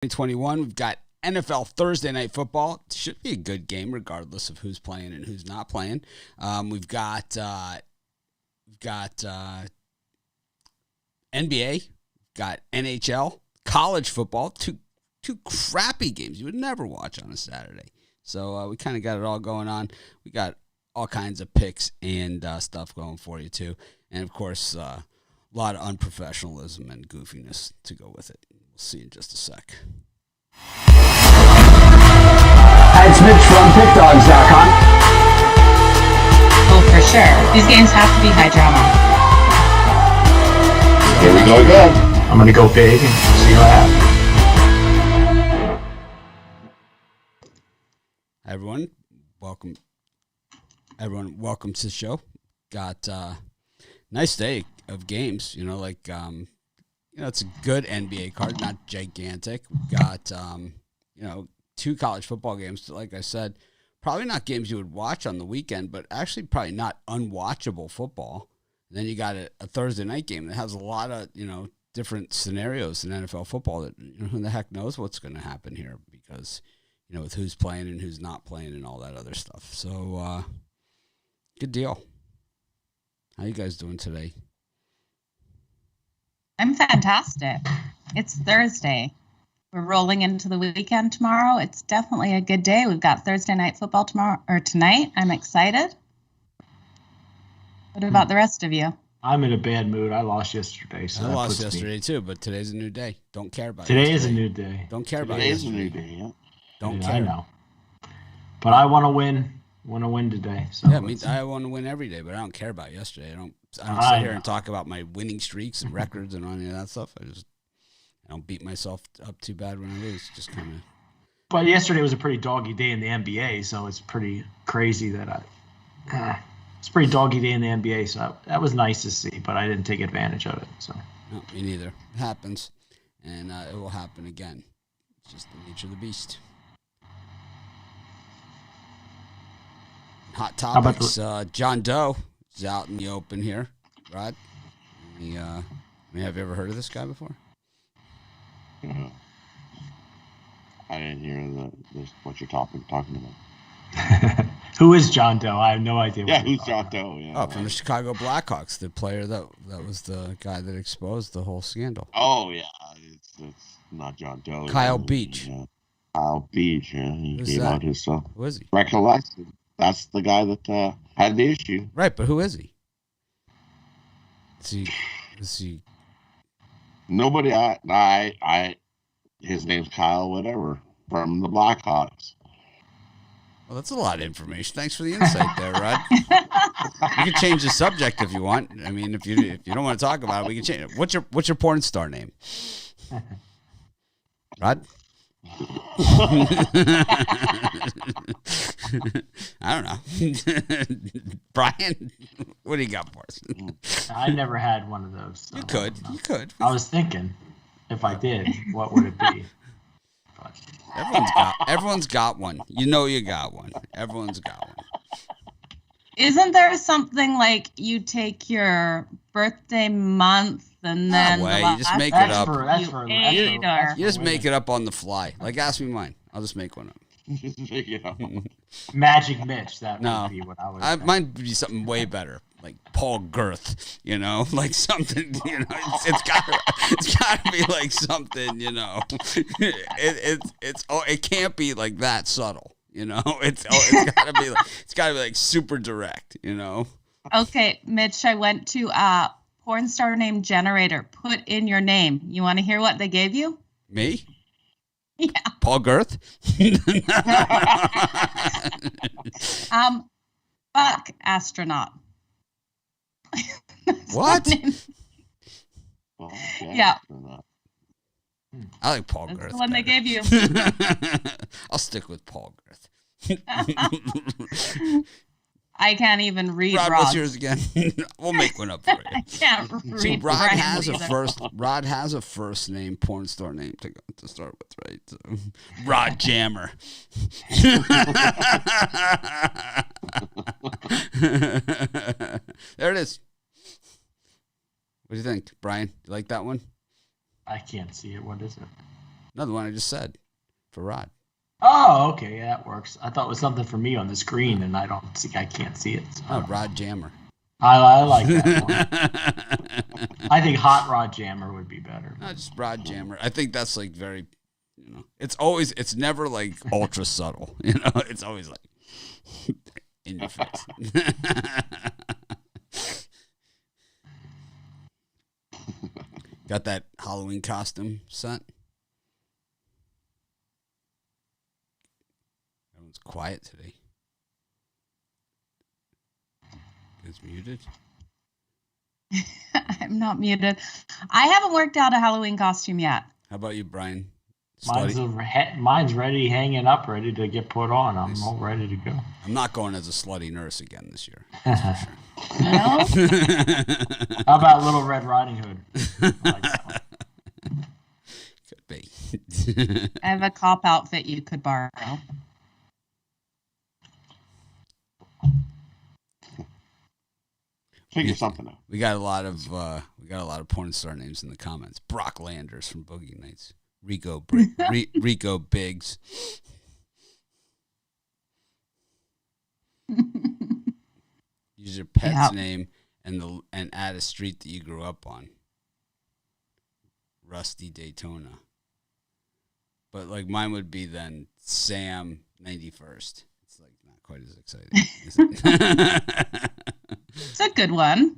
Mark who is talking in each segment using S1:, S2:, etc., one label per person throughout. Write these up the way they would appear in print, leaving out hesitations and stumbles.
S1: 2021. We've got NFL Thursday Night Football. It should be a good game regardless of who's playing and who's not playing. We've got NBA, got NHL, college football, two crappy games you would never watch on a Saturday. So we kind of got it all going on. We got all kinds of picks and stuff going for you too. And of course, a lot of unprofessionalism and goofiness to go with it. We'll see you in just a sec.
S2: Hi, it's Mitch from PickDawgz.com.
S3: Oh, for sure. These games have to be high drama.
S4: Here we go again.
S2: I'm going to go big and see what happens.
S1: Hi, everyone. Welcome to the show. Got nice day of games. It's a good NBA card, not gigantic. We've got two college football games. Like I said, probably not games you would watch on the weekend, but actually probably not unwatchable football. And then you got a Thursday night game that has a lot of different scenarios in NFL football that who the heck knows what's going to happen here because with who's playing and who's not playing and all that other stuff. So good deal. How you guys doing today?
S3: I'm fantastic. It's Thursday. We're rolling into the weekend tomorrow. It's definitely a good day. We've got Thursday night football tonight. I'm excited. What about the rest of you?
S2: I'm in a bad mood. I lost yesterday. So
S1: I lost yesterday too, but today's a new day. Don't care about it.
S2: Today is a new day.
S1: Don't care about it.
S4: Today is a new day, yeah.
S1: Don't care.
S2: I know. But I want to win. Want to win today. So
S1: yeah, I want to win every day, but I don't care about yesterday. I don't sit here and talk about my winning streaks and records and any of that stuff. I don't beat myself up too bad when I lose. Just kind of.
S2: But yesterday was a pretty doggy day in the NBA, so it's pretty crazy that it's a pretty doggy day in the NBA. So that was nice to see, but I didn't take advantage of it. So.
S1: No, me neither. It happens, and it will happen again. It's just the nature of the beast. Hot topics. John Doe is out in the open here. Rod, have you ever heard of this guy before?
S4: I didn't hear what you're talking about.
S2: Who is John Doe? I have no idea.
S4: Yeah, who's John Doe? Yeah,
S1: oh, from the Chicago Blackhawks, the player that was the guy that exposed the whole scandal.
S4: Oh yeah, it's not John Doe.
S1: Kyle Beach.
S4: Yeah. Kyle Beach. Yeah, he
S1: Who's
S4: gave
S1: that?
S4: out his
S1: Who is he?
S4: recollection. That's the guy that had the issue.
S1: Right, but who is he? Is he?
S4: Nobody. His name's Kyle, whatever, from the Blackhawks.
S1: Well, that's a lot of information. Thanks for the insight there, Rod. You can change the subject if you want. I mean, if you don't want to talk about it, we can change it. What's your porn star name? Rod? I don't know. Brian, what do you got for us?
S2: I never had one of those. So
S1: You could.
S2: I was thinking, if I did, what would it be? But.
S1: Everyone's got one. You got one. Everyone's got one.
S3: Isn't there something like you take your birthday month and then
S1: No way. You just make it up. You just make it up on the fly. Like, ask me mine. I'll just make one up.
S2: Magic Mitch, that would be what I would think.
S1: Mine would be something way better, like Paul Girth, like something, it's gotta be like something, it can't be like that subtle, it's gotta be like super direct,
S3: Okay, Mitch, I went to porn star name generator. Put in your name. You want to hear what they gave you?
S1: Me?
S3: Yeah.
S1: Paul Girth?
S3: Fuck astronaut.
S1: What?
S3: Yeah.
S1: I like Paul
S3: That's
S1: Girth.
S3: the one they gave you.
S1: I'll stick with Paul Girth.
S3: I can't even read.
S1: Rod, what's yours again? We'll make one up for you.
S3: I can't read.
S1: See, Rod has
S3: either.
S1: a first name, porn star name to start with, right? So, Rod Jammer. There it is. What do you think, Brian? You like that one?
S2: I can't see it. What is it?
S1: No, the one I just said for Rod.
S2: Oh, okay, yeah, that works. I thought it was something for me on the screen, and I can't see it. So
S1: Oh, Rod Jammer.
S2: I like that one. I think Hot Rod Jammer would be better.
S1: No, just Rod Jammer. I think that's like very, it's never like ultra subtle. It's always like in your face. Got that Halloween costume set? Everyone's quiet today. It's muted.
S3: I'm not muted. I haven't worked out a Halloween costume yet.
S1: How about you, Brian?
S2: Mine's ready, hanging up, ready to get put on. I'm all ready to go.
S1: I'm not going as a slutty nurse again this year. That's for sure.
S3: No?
S2: How about Little Red Riding Hood? I like that one.
S1: Could be.
S3: I have a cop outfit you could borrow.
S4: Figure something out.
S1: We got a lot of porn star names in the comments. Brock Landers from Boogie Nights. Rico Biggs. Use your pet's name and add a street that you grew up on. Rusty Daytona. But like mine would be then Sam 91st. It's like not quite as exciting. Is it?
S3: It's a good one.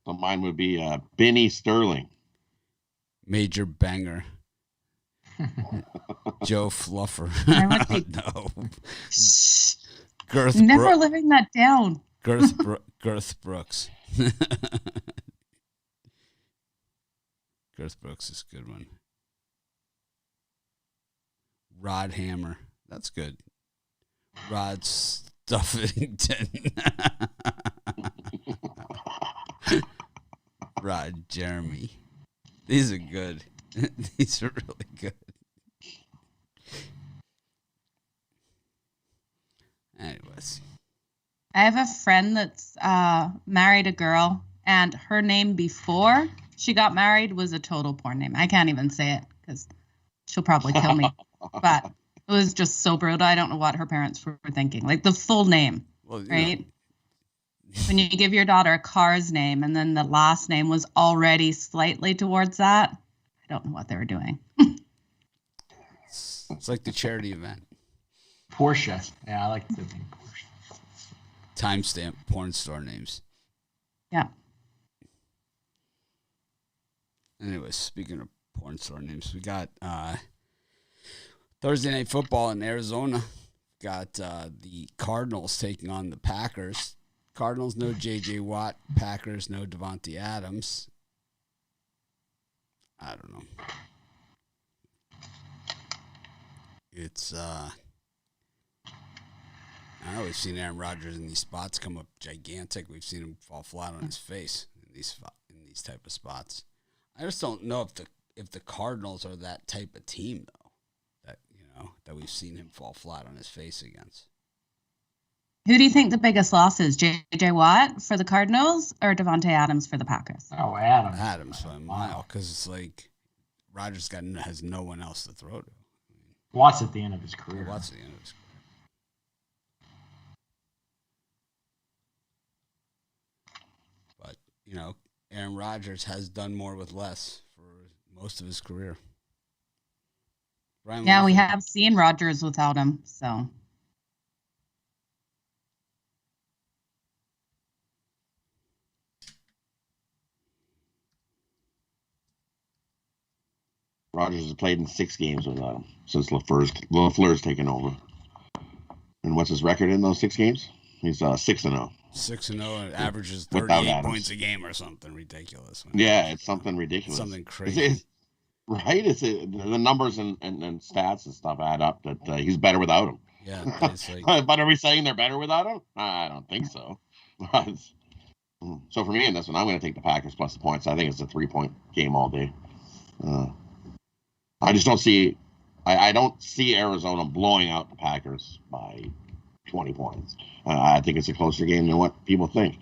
S4: So mine would be Benny Sterling.
S1: Major Banger. Joe Fluffer. No. Girth
S3: Never living that down.
S1: Girth Brooks. Girth Brooks is a good one. Rod Hammer. That's good. Rod Stuffington. Rod Jeremy. These are good. These are really good. Anyways.
S3: I have a friend that's married a girl, and her name before she got married was a total porn name. I can't even say it because she'll probably kill me. But it was just so brutal. I don't know what her parents were thinking. Like the full name, right? When you give your daughter a car's name and then the last name was already slightly towards that, I don't know what they were doing.
S1: It's like the charity event.
S2: Porsche. Yeah, I like the name Porsche.
S1: Timestamp porn star names.
S3: Yeah.
S1: Anyways, speaking of porn star names, we got Thursday Night Football in Arizona. Got the Cardinals taking on the Packers. Cardinals, no J.J. Watt. Packers, no Devontae Adams. I don't know. It's, I don't know, we've seen Aaron Rodgers in these spots come up gigantic. We've seen him fall flat on his face in these type of spots. I just don't know if the Cardinals are that type of team, though, that we've seen him fall flat on his face against.
S3: Who do you think the biggest loss is? J.J. Watt for the Cardinals or Devontae Adams for the Packers?
S2: Oh, Adams.
S1: Adams by a mile, because it's like Rodgers has no one else to throw to.
S2: Watt's at the end of his career.
S1: Watt's at the end of his career. But, Aaron Rodgers has done more with less for most of his career. Brian,
S3: yeah, we have seen Rodgers without him, so.
S4: Rodgers has played in 6 games without him since LaFleur's taken over. And what's his record in those 6 games? He's 6-0.
S1: 6-0 and averages 38 points a game or something ridiculous.
S4: Yeah, it's something ridiculous.
S1: Something crazy.
S4: Right? The numbers and stats and stuff add up that he's better without him.
S1: Yeah. It's like...
S4: But are we saying they're better without him? I don't think so. So for me in this one, I'm going to take the Packers plus the points. I think it's a 3-point game all day. I just don't see I don't see Arizona blowing out the Packers by 20 points. I think it's a closer game than what people think.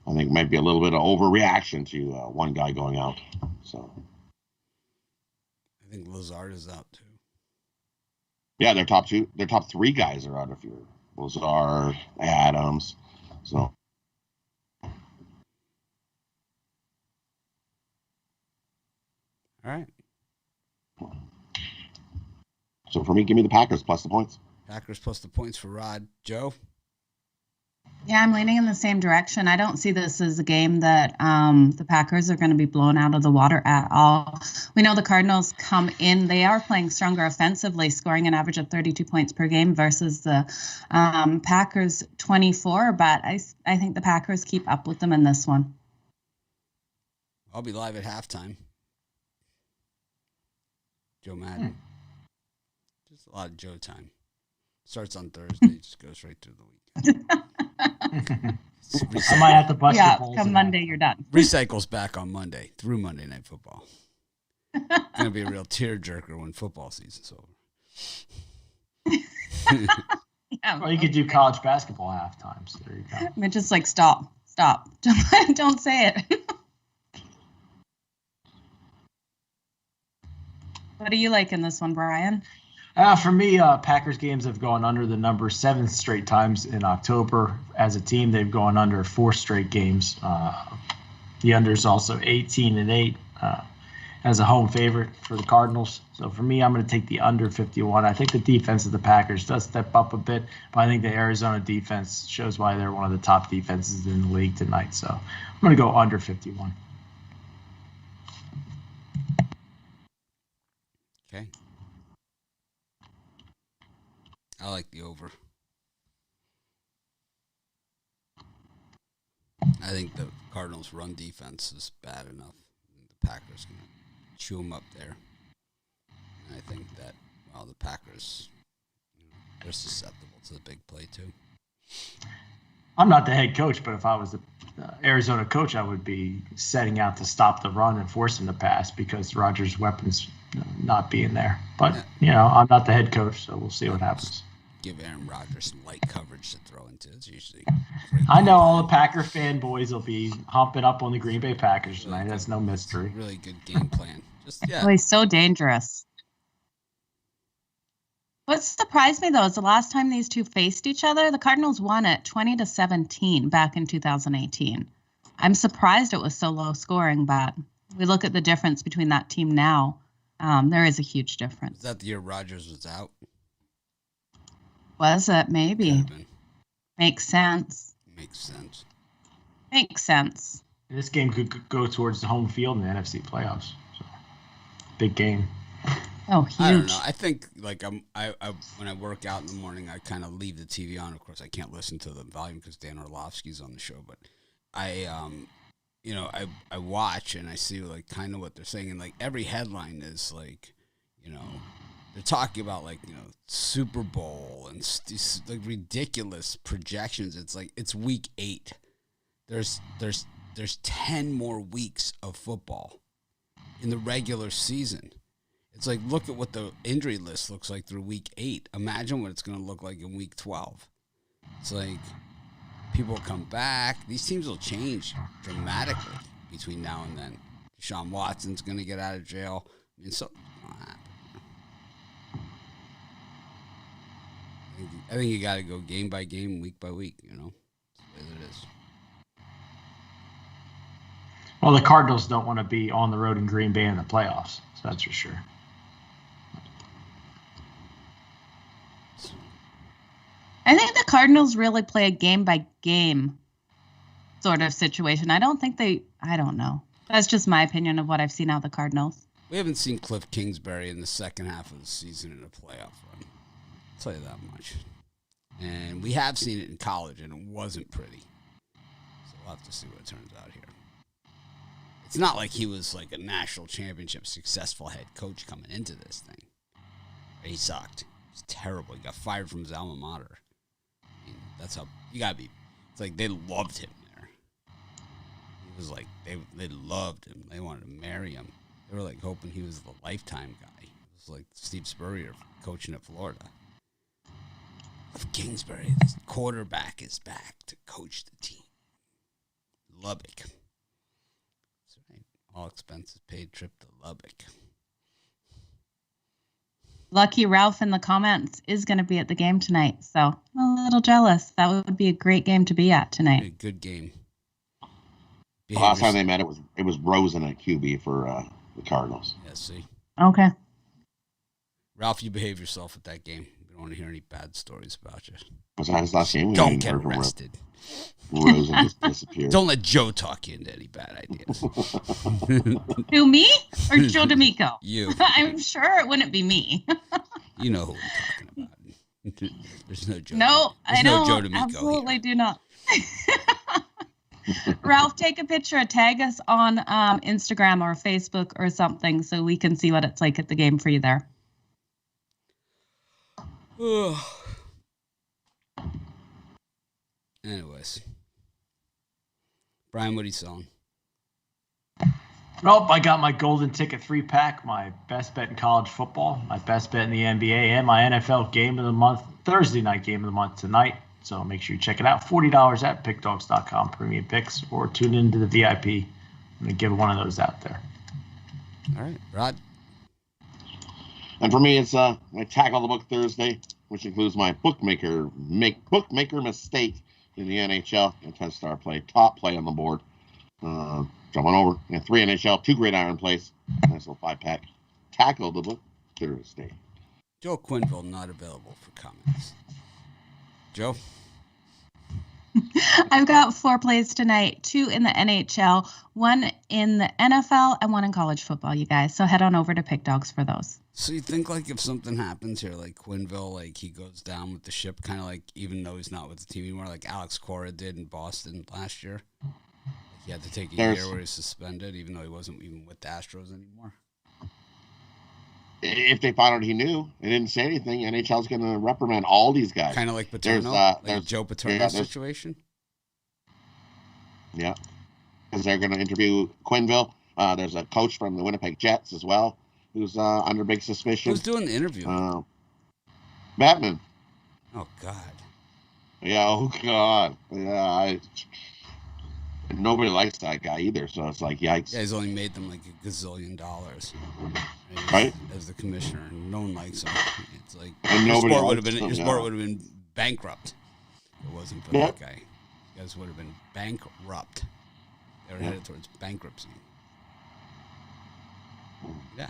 S4: I think it might be a little bit of overreaction to one guy going out. So
S1: think Lazard is out too.
S4: Yeah, their top 3 guys are out of here. Lazard, Adams. So.
S1: All right.
S4: So for me, give me the Packers plus the points.
S1: Packers plus the points for Rod. Joe?
S3: Yeah, I'm leaning in the same direction. I don't see this as a game that the Packers are going to be blown out of the water at all. We know the Cardinals come in. They are playing stronger offensively, scoring an average of 32 points per game versus the Packers 24. But I think the Packers keep up with them in this one.
S1: I'll be live at halftime. Joe Madden. Just a lot of Joe time. Starts on Thursday, just goes right through the weekend.
S2: I might have to bust your balls
S3: come Monday, you're done.
S1: Recycles back on Monday through Monday Night Football. It's going to be a real tearjerker when football season's over.
S3: Yeah,
S2: Or you could do college basketball halftime. So there you go.
S3: I mean, just like stop. Don't say it. What do you like in this one, Brian?
S2: For me, Packers games have gone under the number 7 straight times in October. As a team, they've gone under 4 straight games. The under is also 18-8 as a home favorite for the Cardinals. So for me, I'm going to take the under 51. I think the defense of the Packers does step up a bit, but I think the Arizona defense shows why they're one of the top defenses in the league tonight. So I'm going to go under 51.
S1: Okay. I like the over. I think the Cardinals' run defense is bad enough. The Packers can chew them up there. And I think that, well, the Packers, they're susceptible to the big play too.
S2: I'm not the head coach, but if I was the Arizona coach, I would be setting out to stop the run and force him to pass because Rodgers' weapons not being there. But, I'm not the head coach, so we'll see what happens.
S1: Give Aaron Rodgers some light coverage to throw into. It's usually
S2: I know all the Packer fanboys will be humping up on the Green Bay Packers tonight. That's no mystery.
S1: Really good game plan.
S3: Well, he's so dangerous. What surprised me, though, is the last time these two faced each other, the Cardinals won it 20-17 back in 2018. I'm surprised it was so low scoring, but we look at the difference between that team now. There is a huge difference.
S1: Is that the year Rodgers was out?
S3: Was it? Maybe. Makes sense. Makes sense.
S2: This game could go towards the home field in the NFC playoffs. So, big game.
S3: Oh, huge.
S1: I don't know. I think I when I work out in the morning, I kind of leave the TV on. Of course, I can't listen to the volume because Dan Orlovsky's on the show. But I watch and I see kind of what they're saying, and every headline is they're talking about Super Bowl and these ridiculous projections. It's week 8. There's 10 more weeks of football in the regular season. It's look at what the injury list looks like through week 8. Imagine what it's going to look like in week 12. It's people come back. These teams will change dramatically between now and then. Deshaun Watson's going to get out of jail. I mean, I think you got to go game by game, week by week. That's the way it is.
S2: Well, the Cardinals don't want to be on the road in Green Bay in the playoffs, so that's for sure.
S3: I think the Cardinals really play a game-by-game sort of situation. I don't know. That's just my opinion of what I've seen out of the Cardinals.
S1: We haven't seen Cliff Kingsbury in the second half of the season in a playoff run. I'll tell you that much. And we have seen it in college, and it wasn't pretty. So we'll have to see what it turns out here. It's not like he was a national championship successful head coach coming into this thing. He sucked. He's terrible. He got fired from his alma mater. I mean, that's how you gotta be. It's they loved him there. It was they loved him. They wanted to marry him. They were hoping he was the lifetime guy. It was like Steve Spurrier coaching at Florida. Kingsbury, this quarterback, is back to coach the team. Lubbock. That's right. All expenses paid trip to Lubbock.
S3: Lucky Ralph in the comments is going to be at the game tonight, so I'm a little jealous. That would be a great game to be at tonight.
S1: A good game.
S4: The last time they met, it was Rosen at QB for the Cardinals.
S1: Yeah, see.
S3: Okay.
S1: Ralph, you behave yourself at that game. We don't want to hear any bad stories about you.
S4: Was that his last game?
S1: Don't get arrested.
S4: Rosen just disappeared.
S1: Don't let Joe talk you into any bad ideas.
S3: Who, me or Joe D'Amico?
S1: You.
S3: I'm sure it wouldn't be me.
S1: You know who I'm talking about. There's no Joe.
S3: No,
S1: There's
S3: I
S1: no
S3: don't.
S1: Joe D'Amico
S3: Absolutely
S1: here.
S3: do not. Ralph, take a picture, tag us on Instagram or Facebook or something so we can see what it's like at the game for you there.
S1: Anyways. Brian, what are you selling?
S2: Nope, I got my golden ticket 3-pack, my best bet in college football, my best bet in the NBA, and my NFL game of the month, Thursday night game of the month tonight. So make sure you check it out. $40 at PickDawgz.com, premium picks, or tune into the VIP. I'm going to give one of those out there.
S1: All right, Rod.
S4: And for me, it's my Tackle the Book Thursday, which includes my bookmaker mistake in the NHL. A 10-star play, top play on the board. Jumping over. 3 NHL, 2 gridiron plays. Nice little 5-pack. Tackle the Book Thursday.
S1: Joe Quinville not available for comments. Joe?
S3: I've got 4 plays tonight, 2 in the NHL, 1 in the NFL, and 1 in college football, you guys. So head on over to PickDawgz for those.
S1: So you think, like, if something happens here, like Quinville, like, he goes down with the ship, kind of like, even though he's not with the team anymore, like Alex Cora did in Boston last year? Like, he had to take a year where he's suspended, even though he wasn't even with the Astros anymore?
S4: If they found out he knew and didn't say anything, NHL's going to reprimand all these guys.
S1: Kind of like Paterno, like Joe Paterno situation?
S4: Yeah, because they're going to interview Quinville. There's a coach from the Winnipeg Jets as well who's under big suspicion.
S1: Who's doing the interview?
S4: Batman.
S1: Oh, God.
S4: Yeah, oh, God. Yeah, nobody likes that guy either, so it's like, yikes.
S1: Yeah, he's only made them like $1 gazillion.
S4: Right?
S1: As the commissioner. No one likes him. It's like
S4: And
S1: your
S4: nobody
S1: sport would
S4: likes
S1: have
S4: him,
S1: been bankrupt if it wasn't for that guy. You guys would have been bankrupt. They were headed towards bankruptcy. Yeah.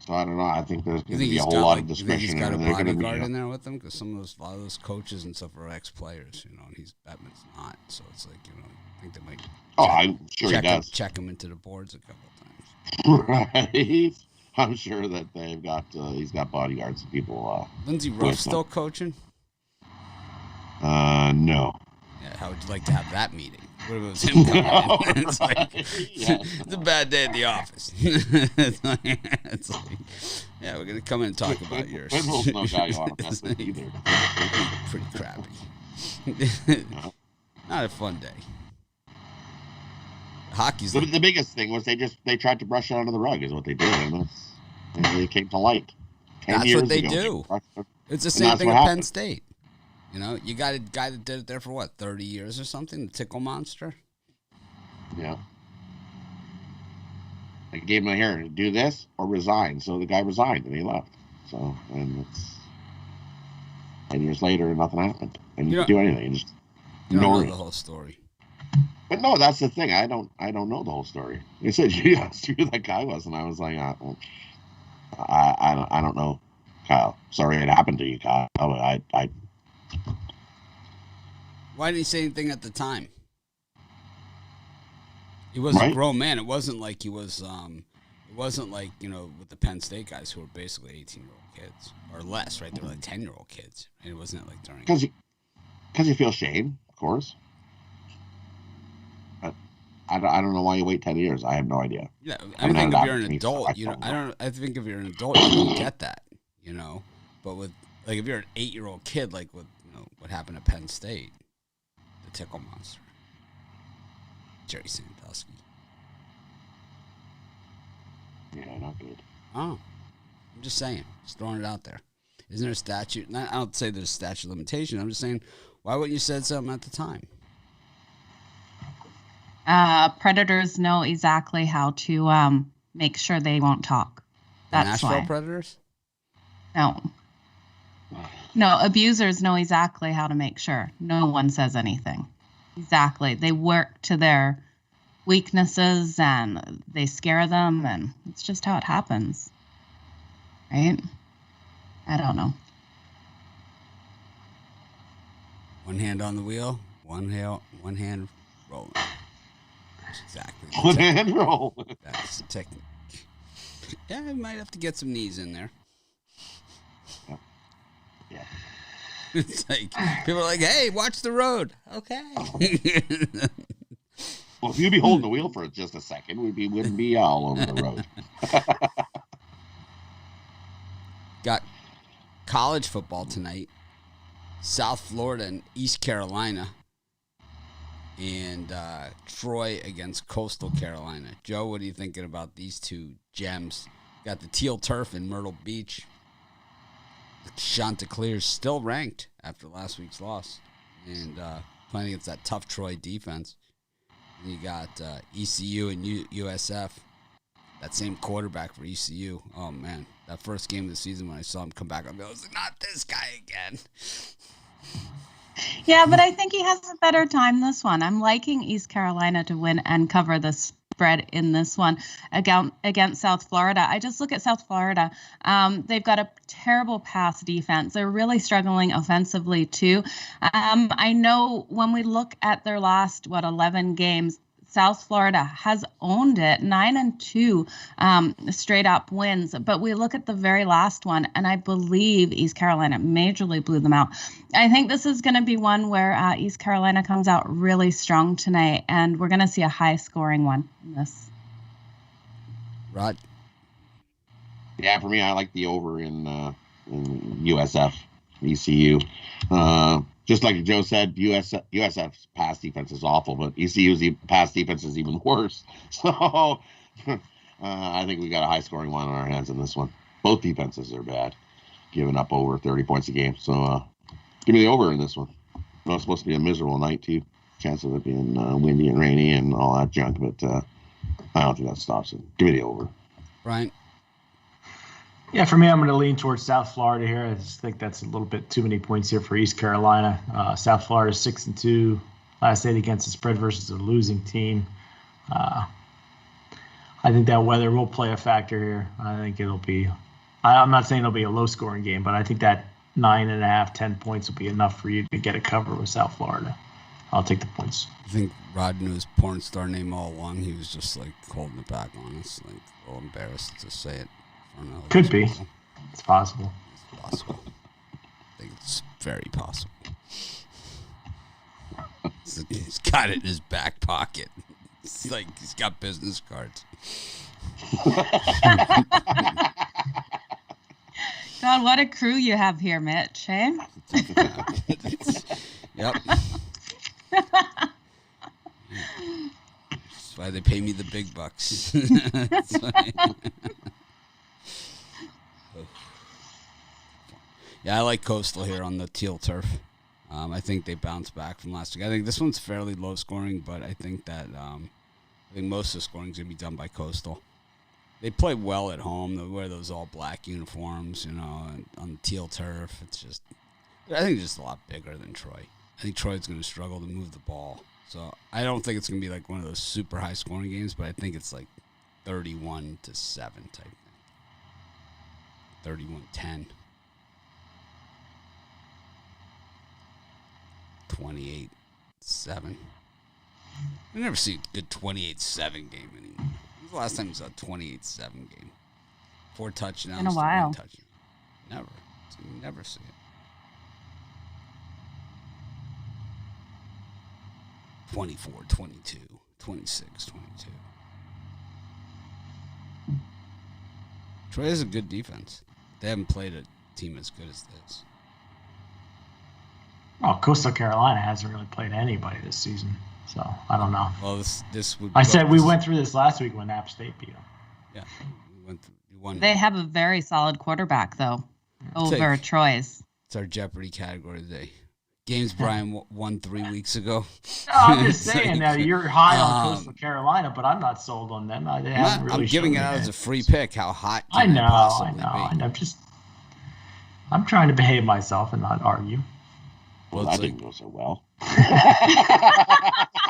S4: So I don't know. I think there's going to be a whole
S1: got,
S4: lot
S1: like,
S4: of
S1: you think
S4: discretion.
S1: he's got a bodyguard in there with him? Because a lot of those coaches and stuff are ex-players, you know, and Batman's not. So it's like, you know, I think they might
S4: I'm sure he does.
S1: Check him into the boards a couple of times.
S4: Right. I'm sure that they've got he's got bodyguards and people.
S1: Lindsey Ruff still coaching?
S4: No.
S1: Yeah, how would you like to have that meeting? What if it was him coming in? It's like, it's a bad day at the office. it's like, yeah, we're going to come in and talk about yours.
S4: Quinville's no guy you want to mess with either.
S1: Pretty crappy. Not a fun day. Hockey's
S4: the biggest thing was they tried to brush it under the rug is what they did, and they came to light.
S1: That's what they do. It's the same thing at Penn State. You know, you got a guy that did it there for what, 30 years or something? The Tickle Monster?
S4: Yeah. I gave him a here, do this or resign. So the guy resigned and he left. So, and it's 10 years later, nothing happened. And you didn't do anything. You just
S1: ignore the whole story.
S4: But no, that's the thing. I don't know the whole story. You said you asked who that guy was, and I was like, I don't know, Kyle. Sorry it happened to you, Kyle. But I
S1: Why didn't he say anything at the time? He was a grown man. It wasn't like he was. It wasn't like, you know, with the Penn State guys who were basically 18-year-old kids or less, right? They were like 10-year-old kids. And it wasn't like during.
S4: Because you feel shame, of course. But I don't know why you wait 10 years. I have no idea.
S1: Yeah, I think if you're an adult, I think if you're an adult, you don't get that, you know. But with like if you're an 8-year-old kid, like with what happened at Penn State, the Tickle Monster, Jerry Sandusky.
S4: Yeah, not good.
S1: Oh, I'm just saying, just throwing it out there. Isn't there a statute? I don't say there's a statute of limitation. I'm just saying, why wouldn't you said something at the time?
S3: Predators know exactly how to make sure they won't talk. That's
S1: Nashville
S3: why.
S1: Predators?
S3: No, abusers know exactly how to make sure no one says anything. Exactly. They work to their weaknesses and they scare them, and it's just how it happens. Right? I don't know.
S1: One hand on the wheel, one hand rolling. That's exactly.
S4: One hand roll.
S1: That's the technique. Yeah, I might have to get some knees in there.
S4: Yeah.
S1: It's like people are like, "Hey, watch the road." Okay.
S4: Well, if you'd be holding the wheel for just a second, wouldn't be all over the road.
S1: Got college football tonight. South Florida and East Carolina. And Troy against Coastal Carolina. Joe, what are you thinking about these two gems? Got the teal turf in Myrtle Beach. Chanticleer's still ranked after last week's loss. And playing against that tough Troy defense. And you got ECU and USF. That same quarterback for ECU. Oh, man. That first game of the season when I saw him come back, I was like, not this guy again.
S3: Yeah, but I think he has a better time this one. I'm liking East Carolina to win and cover the spread in this one against South Florida. I just look at South Florida. They've got a terrible pass defense. They're really struggling offensively too. I know when we look at their last, 11 games, South Florida has owned it, 9-2 straight up wins. But we look at the very last one, and I believe East Carolina majorly blew them out. I think this is going to be one where East Carolina comes out really strong tonight, and we're going to see a high-scoring one in this.
S1: Rod?
S4: Yeah, for me, I like the over in USF, ECU. Just like Joe said, USF's pass defense is awful, but ECU's pass defense is even worse. So I think we got a high-scoring one on our hands in this one. Both defenses are bad, giving up over 30 points a game. So give me the over in this one. It's supposed to be a miserable night, too. Chance of it being windy and rainy and all that junk, but I don't think that stops it. Give me the over.
S1: Brian?
S2: Yeah, for me, I'm going to lean towards South Florida here. I just think that's a little bit too many points here for East Carolina. South Florida 6-2, last 8 against the spread versus a losing team. I think that weather will play a factor here. I think it'll be – I'm not saying it'll be a low-scoring game, but I think that 9.5, 10 points will be enough for you to get a cover with South Florida. I'll take the points.
S1: I think Rod knew his porn star name all along. He was just, holding it back on us, a little embarrassed to say it.
S2: Could be. It's possible.
S1: It's possible. I think it's very possible. He's got it in his back pocket. It's like he's got business cards.
S3: God, what a crew you have here, Mitch, eh?
S1: Yep. That's why they pay me the big bucks. That's why. Yeah, I like Coastal here on the teal turf. I think they bounced back from last week. I think this one's fairly low scoring, but I think that most of the scoring is going to be done by Coastal. They play well at home. They wear those all black uniforms, and on the teal turf. I think it's just a lot bigger than Troy. I think Troy's going to struggle to move the ball. So I don't think it's going to be one of those super high scoring games, but I think it's 31-7 type thing. 31-10. 28-7. I never see a good 28-7 game anymore. When was the last time you saw a 28-7 game? 4 touchdowns.
S3: In a while.
S1: 1 touchdown. Never. You never see it. 24-22. 26-22. Troy has a good defense. They haven't played a team as good as this.
S2: Well, Coastal Carolina hasn't really played anybody this season, so I don't know.
S1: Well, this would.
S2: We went through this last week when App State beat them.
S1: Yeah, we won.
S3: They have a very solid quarterback, though, over Troy's.
S1: It's our Jeopardy category today. Games Brian won 3 weeks ago.
S2: No, I'm just saying that you're high on Coastal Carolina, but I'm not sold on them. They haven't really.
S1: I'm giving it out as a free pick. How hot?
S2: I know. Just I'm trying to behave myself and not argue.
S4: Well, that didn't go so well.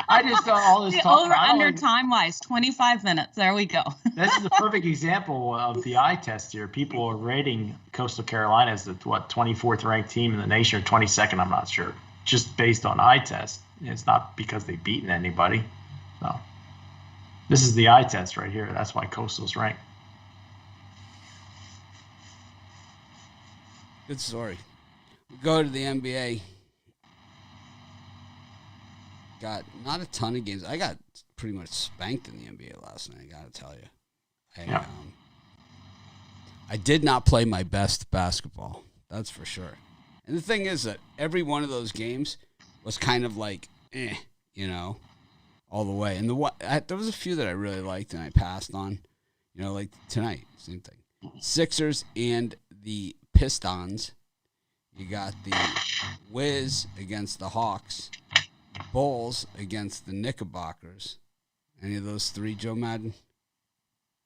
S2: I just all this
S3: The
S2: talk.
S3: over-under time-wise, 25 minutes. There we go.
S2: This is a perfect example of the eye test here. People are rating Coastal Carolina as the 24th ranked team in the nation, or 22nd. I'm not sure. Just based on eye test. It's not because they've beaten anybody. So this is the eye test right here. That's why Coastal's ranked.
S1: Good story. We go to the NBA. Got not a ton of games. I got pretty much spanked in the NBA last night, I got to tell you. I did not play my best basketball. That's for sure. And the thing is that every one of those games was kind of like, all the way. And there was a few that I really liked and I passed on. Like tonight, same thing. Sixers and the Pistons. You got the Wiz against the Hawks. Bulls against the Knickerbockers. Any of those three, Joe Madden?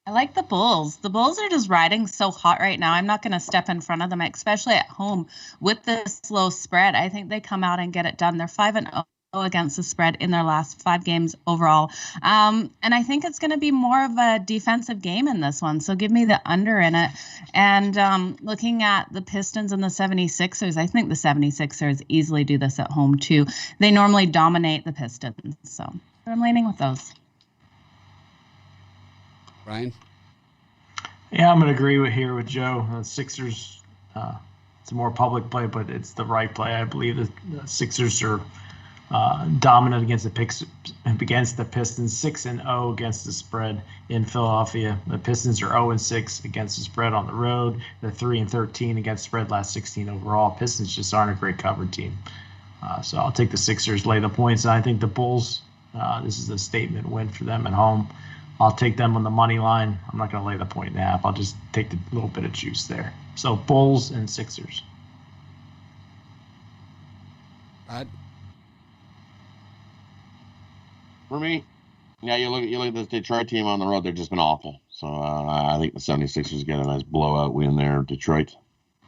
S3: I like the Bulls. The Bulls are just riding so hot right now. I'm not going to step in front of them, especially at home with this low spread. I think they come out and get it done. They're 5-0 against the spread in their last 5 games overall. And I think it's going to be more of a defensive game in this one. So give me the under in it. And looking at the Pistons and the 76ers, I think the 76ers easily do this at home too. They normally dominate the Pistons. So I'm leaning with those.
S1: Brian?
S2: Yeah, I'm going to agree with Joe. The Sixers, it's a more public play, but it's the right play. I believe the Sixers are dominant against the Pistons, 6-0 against the spread in Philadelphia. The Pistons are 0-6 against the spread on the road. They're 3-13 against the spread, last 16 overall. Pistons just aren't a great cover team. So I'll take the Sixers, lay the points. And I think the Bulls, this is a statement win for them at home. I'll take them on the money line. I'm not going to lay the 1.5. I'll just take the little bit of juice there. So Bulls and Sixers.
S4: For me, yeah, you look at this Detroit team on the road. They've just been awful. So I think the 76ers get a nice blowout win there, Detroit.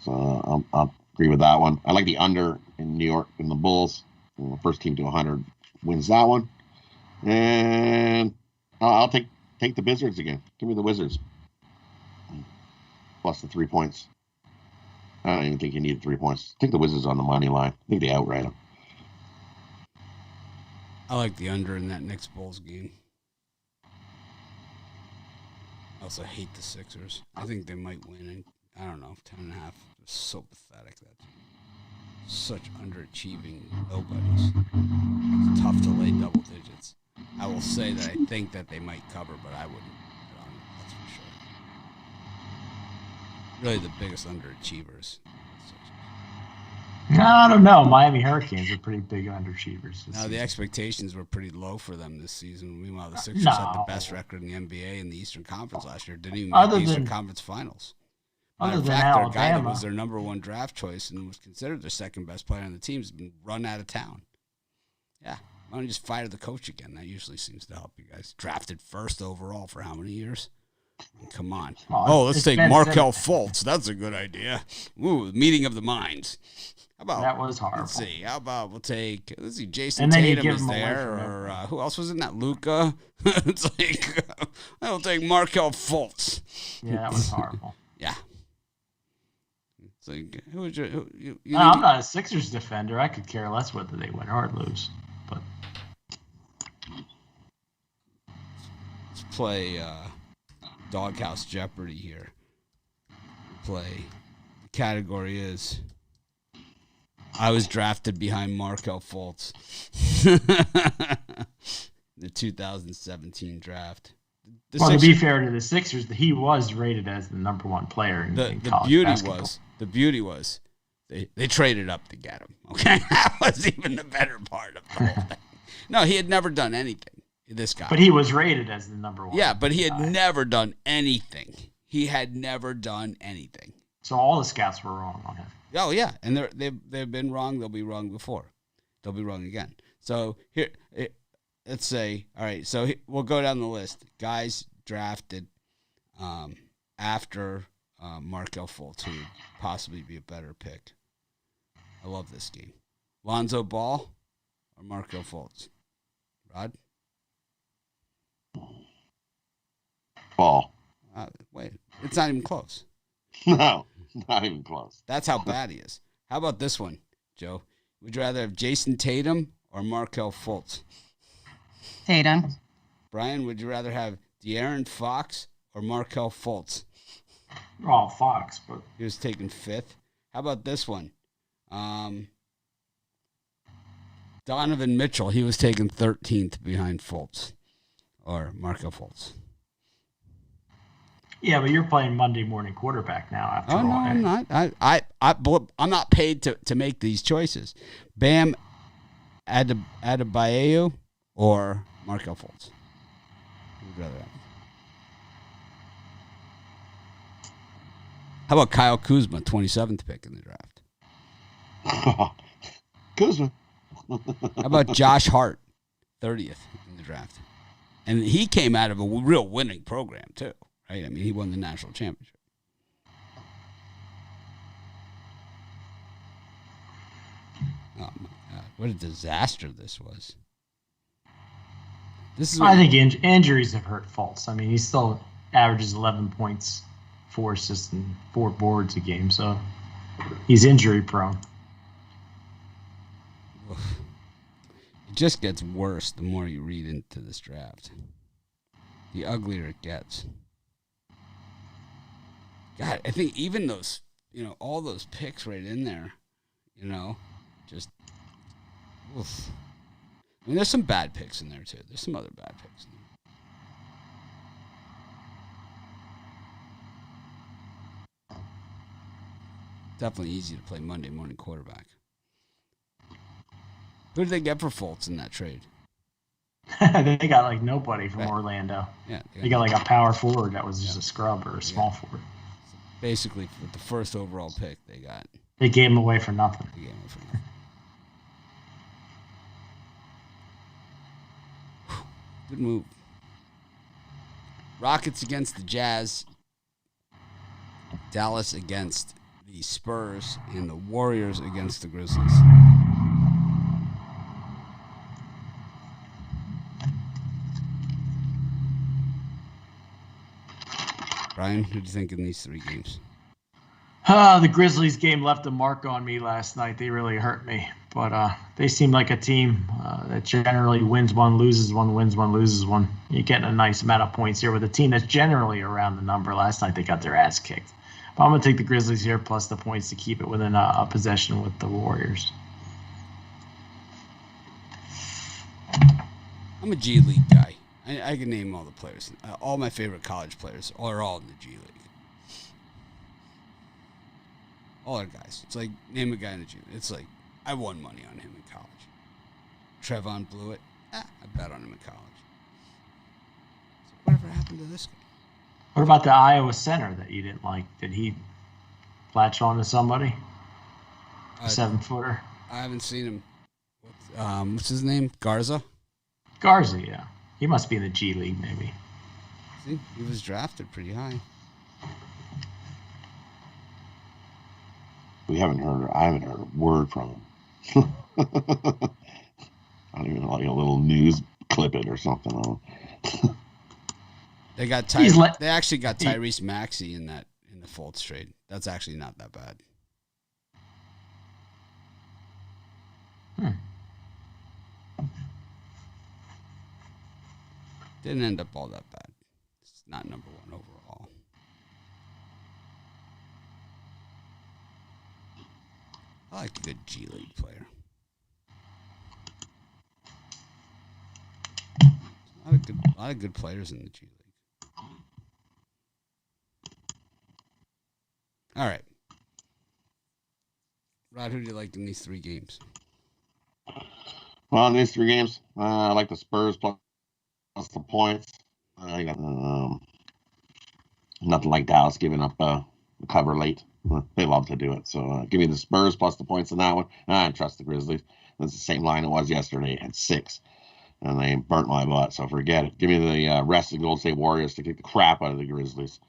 S4: So I'll agree with that one. I like the under in New York in the Bulls. The first team to 100 wins that one. And I'll take the Wizards again. Give me the Wizards. Plus the 3 points. I don't even think you need 3 points. Take the Wizards on the money line. I think they outright them.
S1: I like the under in that Knicks Bulls game. I also hate the Sixers. I think they might win. And I don't know, 10.5. It's so pathetic, that team. Such underachieving nobodies. It's tough to lay double digits. I will say that I think that they might cover, but I wouldn't bet on it. That's for sure. Really, the biggest underachievers.
S2: I don't know. Miami Hurricanes are pretty big underachievers.
S1: No, the expectations were pretty low for them this season. Meanwhile, the Sixers had the best record in the NBA in the Eastern Conference last year. Didn't even make the Eastern Conference Finals. Matter of fact, their guy that was their number 1 draft choice and was considered their second best player on the team has been run out of town. Yeah. Why don't you just fire the coach again? That usually seems to help you guys. Drafted first overall for how many years? Come on. Let's take Markelle Fultz. That's a good idea. Ooh, meeting of the minds. How about
S2: that was horrible.
S1: Let's see. How about let's see, Jason Tatum is there, or who else was in that? Luka. It's like I'll take Markelle Fultz.
S2: Yeah, that was horrible.
S1: Yeah. It's like who was you
S2: I'm not a Sixers defender. I could care less whether they win or lose. But
S1: let's play Doghouse Jeopardy here. The category is I was drafted behind Markelle Fultz. The 2017 draft.
S2: To be fair to the Sixers, he was rated as the number 1 player in college basketball.
S1: The beauty was they traded up to get him. Okay, that was even the better part of the whole thing. No, he had never done anything. This guy,
S2: but he was rated as the number 1.
S1: Yeah, but he had never done anything. He had never done anything.
S2: So all the scouts were wrong on him.
S1: Oh yeah, and they've been wrong. They'll be wrong before. They'll be wrong again. So here, let's say, all right. So we'll go down the list. Guys drafted after Markel Fultz, who would possibly be a better pick. I love this game. Lonzo Ball or Markel Fultz? Rod?
S4: Ball.
S1: Wait, it's not even close.
S4: No, not even close.
S1: That's how bad he is. How about this one, Joe? Would you rather have Jason Tatum or Markel Fultz?
S3: Tatum.
S1: Brian, would you rather have De'Aaron Fox or Markel Fultz?
S2: Oh, Fox, but
S1: He was taken 5th. How about this one? Donovan Mitchell, he was taken 13th behind Fultz or Markel Fultz.
S2: yeah, but you're playing Monday morning quarterback now. After
S1: Oh
S2: all,
S1: no, I'm not. I'm not paid to make these choices. Bam Adebayo or Markel Fultz. Who would you rather have? How about Kyle Kuzma, 27th pick in the draft?
S4: Kuzma.
S1: How about Josh Hart, 30th in the draft? And he came out of a real winning program too, right? I mean, he won the national championship. Oh my God, what a disaster this was. This is
S2: I think injuries have hurt Fultz. I mean, he still averages 11 points, 4 assists, and 4 boards a game, so he's injury prone.
S1: It just gets worse the more you read into this draft. The uglier it gets. God, I think even those, all those picks right in there, just, oof. I mean, there's some bad picks in there, too. There's some other bad picks in there. Definitely easy to play Monday morning quarterback. Who did they get for Fultz in that trade?
S2: They got like nobody from
S1: Right.
S2: Orlando.
S1: Yeah,
S2: They got like a power forward that was just a scrub or a small forward.
S1: basically with the first overall pick they got.
S2: They gave him away for nothing.
S1: The game for nothing. Good move. Rockets against the Jazz. Dallas against the Spurs, and the Warriors against the Grizzlies. Brian, who do you think in these 3 games?
S2: The Grizzlies game left a mark on me last night. They really hurt me. But they seem like a team that generally wins one, loses one, wins one, loses one. You're getting a nice amount of points here with a team that's generally around the number. Last night they got their ass kicked. But I'm going to take the Grizzlies here plus the points to keep it within a possession with the Warriors.
S1: I'm a G League guy. I can name all the players. All my favorite college players are all in the G League. All our guys. It's like, name a guy in the G League. It's like, I won money on him in college. Trevon Blewett. I bet on him in college. So whatever happened to this guy?
S2: What about the Iowa center that you didn't like? Did he latch on to somebody? A 7-footer?
S1: I haven't seen him. What's his name? Garza?
S2: Garza, yeah. He must be in the G League, maybe.
S1: See, he was drafted pretty high.
S4: I haven't heard a word from him. I don't even know, like a little news clipping or something.
S1: They got they actually got Tyrese Maxey in the Fultz trade. That's actually not that bad. Didn't end up all that bad. It's not number 1 overall. I like a good G League player. A lot of good players in the G League. All right. Rod, who do you like in these 3 games?
S4: Well, in these 3 games, I like the Spurs plus the points. I got nothing like Dallas giving up the cover late. They love to do it. So give me the Spurs plus the points in that one. I trust the Grizzlies. It's the same line it was yesterday at 6. And they burnt my butt, so forget it. Give me the rest of the Golden State Warriors to kick the crap out of the Grizzlies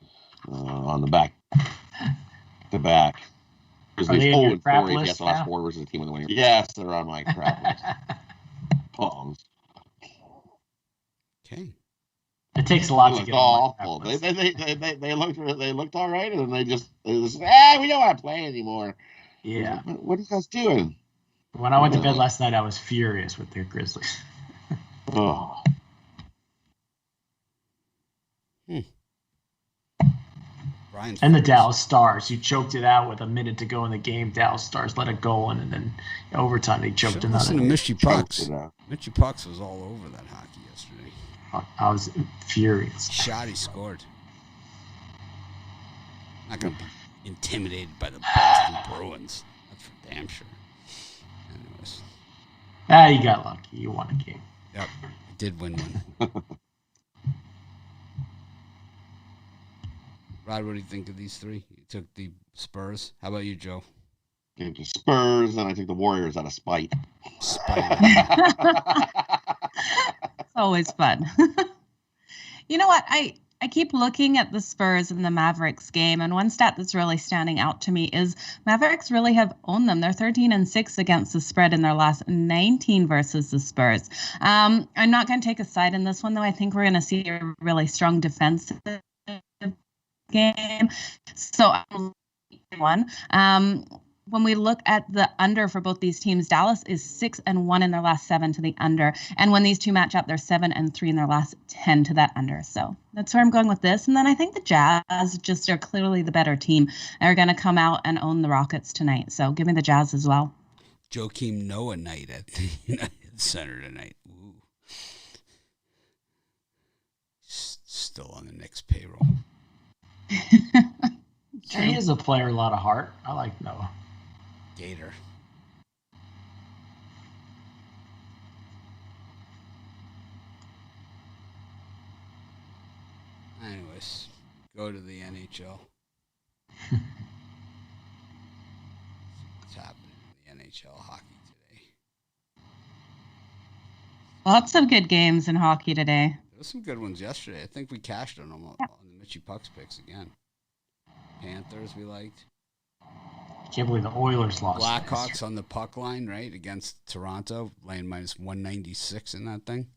S4: on the back The back.
S2: Are they in your crap
S4: 4
S2: list
S4: the last
S2: now?
S4: 4 versus the team with the winning. Yes, they're on my crap list. Pawns.
S1: Okay.
S2: It takes a lot
S4: They
S2: to
S4: looked
S2: get on my
S4: awful.
S2: crap list.
S4: They looked all right, and then they just we don't want to play anymore.
S2: Yeah.
S4: What are you guys doing?
S2: When I went to bed last night, I was furious with the Grizzlies.
S4: Oh.
S2: And the Dallas Stars, you choked it out with a minute to go in the game. Dallas Stars let it go in, and then overtime they choked another.
S1: Listen to Mitchy Pucks. Mitchy Pucks was all over that hockey yesterday.
S2: I was furious.
S1: Shot he scored. Not going to be intimidated by the Boston Bruins. That's for damn sure. Anyways.
S2: You got lucky. You won a game.
S1: Yep. I did win one. Rod, what do you think of these three? You took the Spurs. How about you, Joe?
S4: I took the Spurs, and I took the Warriors out of spite.
S1: Spite.
S3: It's always fun. You know what? I keep looking at the Spurs and the Mavericks game, and one stat that's really standing out to me is Mavericks really have owned them. They're 13-6 against the spread in their last 19 versus the Spurs. I'm not going to take a side in this one, though. I think we're going to see a really strong defensive game. So one. When we look at the under for both these teams, Dallas is 6-1 in their last 7 to the under. And when these two match up, they're 7-3 in their last 10 to that under. So that's where I'm going with this. And then I think the Jazz just are clearly the better team. They're going to come out and own the Rockets tonight. So give me the Jazz as well.
S1: Joakim Noah night at the United Center tonight. Ooh. Still on the Knicks payroll.
S2: He is a player, a lot of heart. I like Noah.
S1: Gator. Anyways, go to the NHL. What's happening in the NHL hockey today?
S3: Lots of good games in hockey today.
S1: There were some good ones yesterday. I think we cashed on them on the Mitchy Pucks picks again. Panthers we liked.
S2: I can't believe the Oilers lost.
S1: Blackhawks on the puck line, right, against Toronto, laying minus 196 in that thing.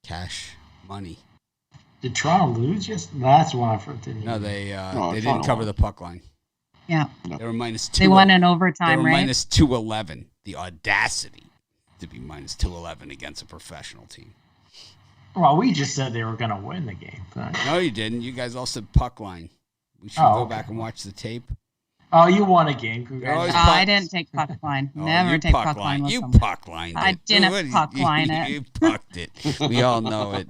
S1: Cash money.
S2: Did Toronto lose? That's one I've heard.
S1: No, they didn't cover the puck line.
S3: Yeah.
S1: They were minus 2.
S3: They won in overtime,
S1: right? They were
S3: right?
S1: minus 211. The audacity to be minus 211 against a professional team.
S2: Well, we just said they were going to win the game.
S1: No, you didn't. You guys all said puck line. We should go back and watch the tape.
S2: Oh, you won a game. Congratulations.
S3: I didn't take puck line. Never take puck line.
S1: You puck lined it.
S3: I didn't puck line it.
S1: You pucked it. We all know it.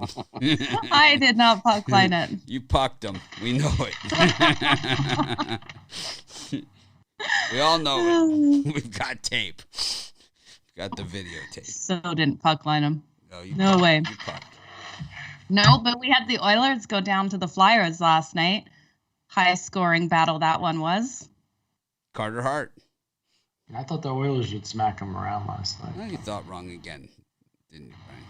S3: I did not puck line it.
S1: You pucked them. We know it. We all know it. We've got tape. We've got the videotape.
S3: So didn't puck line them.
S1: No
S3: way.
S1: You pucked.
S3: No, but we had the Oilers go down to the Flyers last night. High scoring battle that one was.
S1: Carter Hart.
S2: I thought the Oilers would smack them around last night.
S1: Well, you thought wrong again, didn't you, Brian?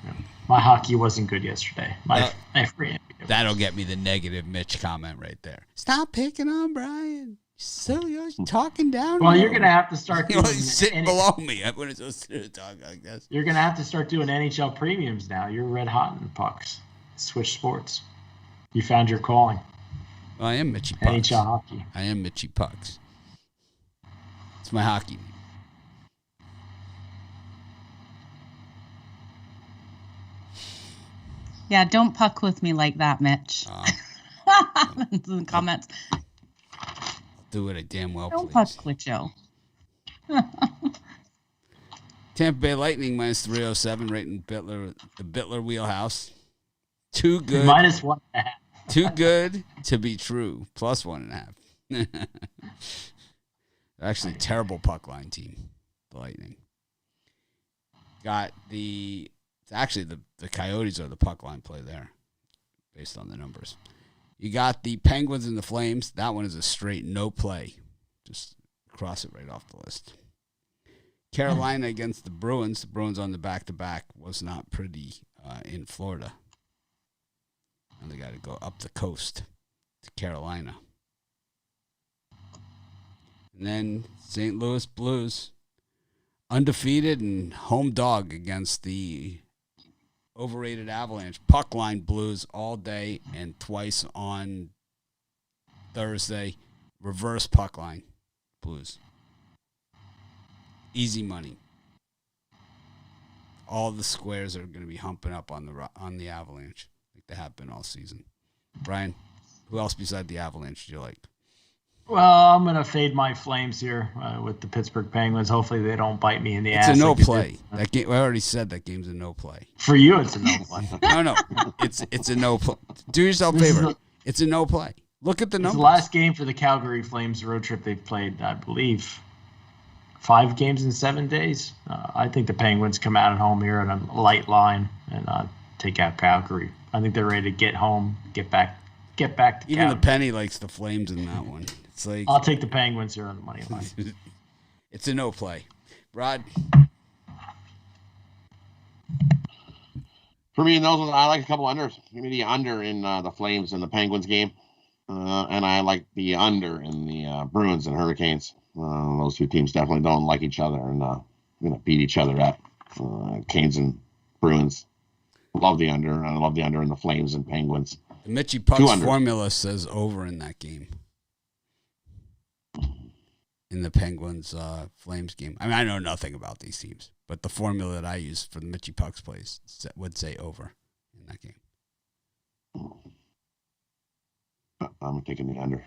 S2: Yeah. My hockey wasn't good yesterday. My free.
S1: That'll get me the negative Mitch comment right there. Stop picking on Brian. So you're talking down.
S2: Well, you're gonna have to start doing.
S1: He's sitting below me. I'm gonna just talk like this.
S2: You're gonna have to start doing NHL premiums now. You're red hot in pucks. Switch sports. You found your calling.
S1: Well, I am Mitchy Pucks.
S2: NHL hockey.
S1: I am Mitchy Pucks. It's my hockey name.
S3: Yeah, don't puck with me like that, Mitch. In the comments.
S1: I'll do it a damn well,
S3: Don't
S1: please.
S3: puck with Joe.
S1: Tampa Bay Lightning minus 307, right in the Bittler wheelhouse. Too good.
S2: Minus 1.5.
S1: Too good to be true. Plus 1.5. Actually, terrible puck line team, the Lightning. Actually, the Coyotes are the puck line play there, based on the numbers. You got the Penguins and the Flames. That one is a straight no play. Just cross it right off the list. Carolina against the Bruins. The Bruins on the back-to-back was not pretty in Florida. And they got to go up the coast to Carolina. And then St. Louis Blues, undefeated and home dog against the overrated Avalanche. Puck line Blues all day and twice on Thursday. Reverse puck line Blues. Easy money. All the squares are going to be humping up on the Avalanche like they have been all season. Brian, who else beside the Avalanche do you like?
S2: Well, I'm going to fade my Flames here with the Pittsburgh Penguins. Hopefully they don't bite me in the ass.
S1: It's a no play. That game, I already said that game's a no play.
S2: For you, it's a no play.
S1: No. It's a no play. Do yourself a favor. It's a no play. Look at the numbers.
S2: It's the last game for the Calgary Flames road trip they've played, I believe, 5 games in 7 days. I think the Penguins come out at home here on a light line and take out Calgary. I think they're ready to get home, get back to
S1: Even
S2: Calgary.
S1: the penny likes the Flames in that one. It's like
S2: I'll take the Penguins here on the money line.
S1: It's a no play. Rod?
S4: For me, in those ones, I like a couple unders. Give me the under in the Flames and the Penguins game. And I like the under in the Bruins and Hurricanes. Those two teams definitely don't like each other and going to beat each other up. Canes and Bruins. Love the under. And I love the under in the Flames and Penguins.
S1: The Mitchie Puck's formula says over in that game. In the Penguins Flames game. I mean, I know nothing about these teams, but the formula that I use for the Mitchie Puck's plays would say over in that game.
S4: I'm taking the under.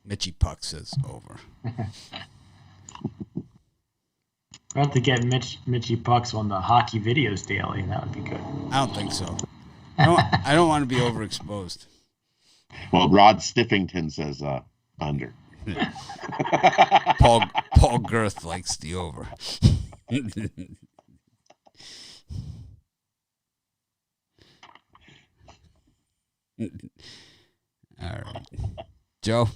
S1: Mitchie Puck says over.
S2: We'll have to get Mitchie Pucks on the hockey videos daily. That would be good.
S1: I don't think so. I don't want to be overexposed.
S4: Well, Rod Stiffington says under.
S1: Paul Girth likes the over. All right, Joe.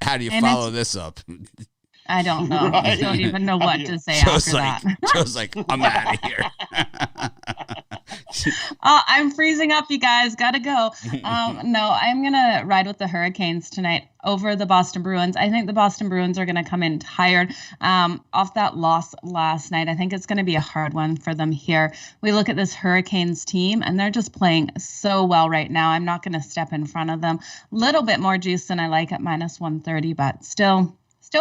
S1: How do you follow this up?
S3: I don't know. I don't even know what to say
S1: Joe's
S3: after that.
S1: Joe's like, I'm out of here.
S3: I'm freezing up, you guys. Gotta go. No, I'm going to ride with the Hurricanes tonight over the Boston Bruins. I think the Boston Bruins are going to come in tired off that loss last night. I think it's going to be a hard one for them here. We look at this Hurricanes team, and they're just playing so well right now. I'm not going to step in front of them. Little bit more juice than I like at minus 130, but still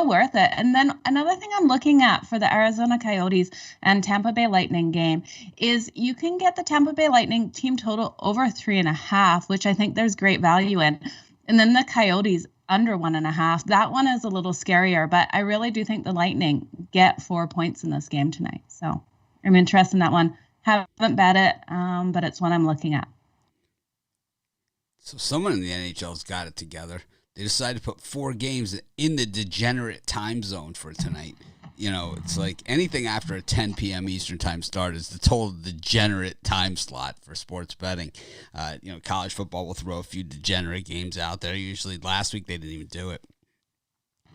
S3: worth it. And then another thing I'm looking at for the Arizona Coyotes and Tampa Bay Lightning game is you can get the Tampa Bay Lightning team total over 3.5, which I think there's great value in. And then the Coyotes under 1.5. That one is a little scarier, but I really do think the Lightning get 4 points in this game tonight. So I'm interested in that one. Haven't bet it, but it's one I'm looking at.
S1: So someone in the NHL's got it together. They decided to put 4 games in the degenerate time zone for tonight. You know, it's like anything after a 10 p.m. Eastern time start is the total degenerate time slot for sports betting. College football will throw a few degenerate games out there. Usually last week they didn't even do it.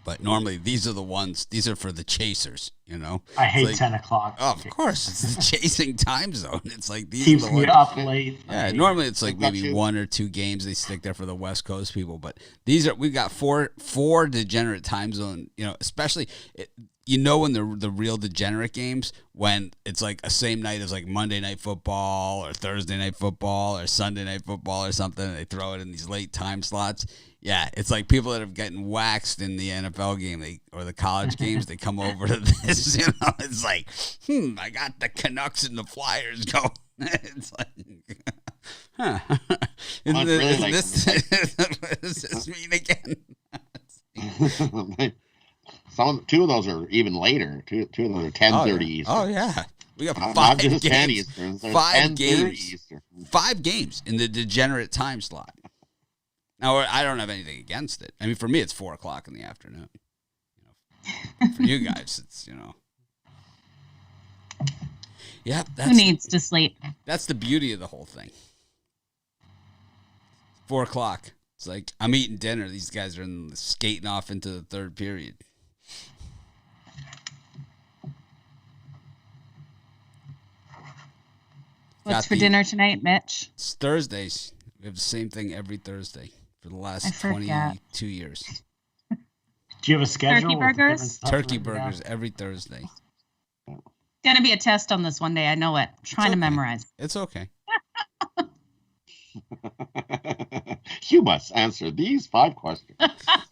S1: But normally these are the ones, these are for the chasers, you know.
S2: I hate 10 o'clock.
S1: Oh, of course. It's the chasing time zone. It's like these
S2: keeps
S1: are the
S2: me
S1: ones.
S2: up late.
S1: Yeah, normally it's like maybe 1 or 2 games they stick there for the West Coast people, but we've got four degenerate time zone, you know, especially when the real degenerate games, when it's like a same night as like Monday Night Football or Thursday Night Football or Sunday Night Football or something, and they throw it in these late time slots. Yeah, it's like people that have gotten waxed in the NFL game or the college games, they come over to this, you know, it's like, I got the Canucks and the Flyers going. It's like, huh. Does this mean again?
S4: Two of those are even later. Two of those are 10:30 Eastern.
S1: Oh yeah, we got 5
S4: not just
S1: games.
S4: 10 Eastern.
S1: 5 games.
S4: Eastern.
S1: 5 games in the degenerate time slot. Now I don't have anything against it. I mean, for me, it's 4:00 in the afternoon. For you guys, it's Yeah,
S3: who needs to sleep?
S1: That's the beauty of the whole thing. 4:00. It's like I'm eating dinner. These guys are skating off into the third period.
S3: What's for dinner tonight, Mitch?
S1: It's Thursdays. We have the same thing every Thursday for the last 22 years.
S2: Do you have a schedule?
S3: Turkey
S2: with the different
S3: burgers?
S2: stuff
S1: Turkey
S2: that we have?
S1: burgers every Thursday.
S3: Gonna be a test on this one day. I know it. Trying to
S1: okay.
S3: memorize.
S1: It's okay.
S4: You must answer these 5 questions.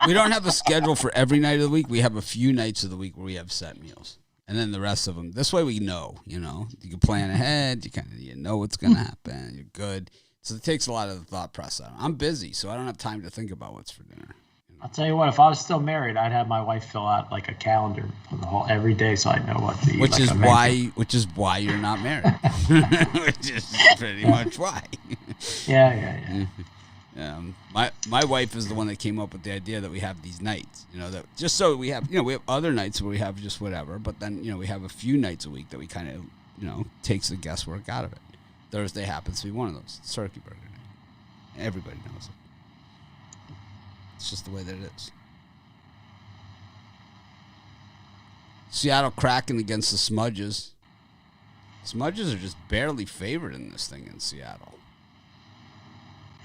S1: We don't have a schedule for every night of the week. We have a few nights of the week where we have set meals. And then the rest of them. This way we know, you can plan ahead. You know what's going to happen. You're good. So it takes a lot of the thought process out. I'm busy, so I don't have time to think about what's for dinner.
S2: I'll tell you what, if I was still married, I'd have my wife fill out like a calendar for the whole every day so I know what to eat.
S1: Which is why you're not married. Which is pretty much why.
S2: Yeah.
S1: My wife is the one that came up with the idea that we have these nights, that just so we have, we have other nights where we have just whatever, but then, we have a few nights a week that we kind of, takes the guesswork out of it. Thursday happens to be one of those. It's turkey burger night. Everybody knows it. It's just the way that it is. Seattle Kraken against the Smudges. Smudges are just barely favored in this thing in Seattle.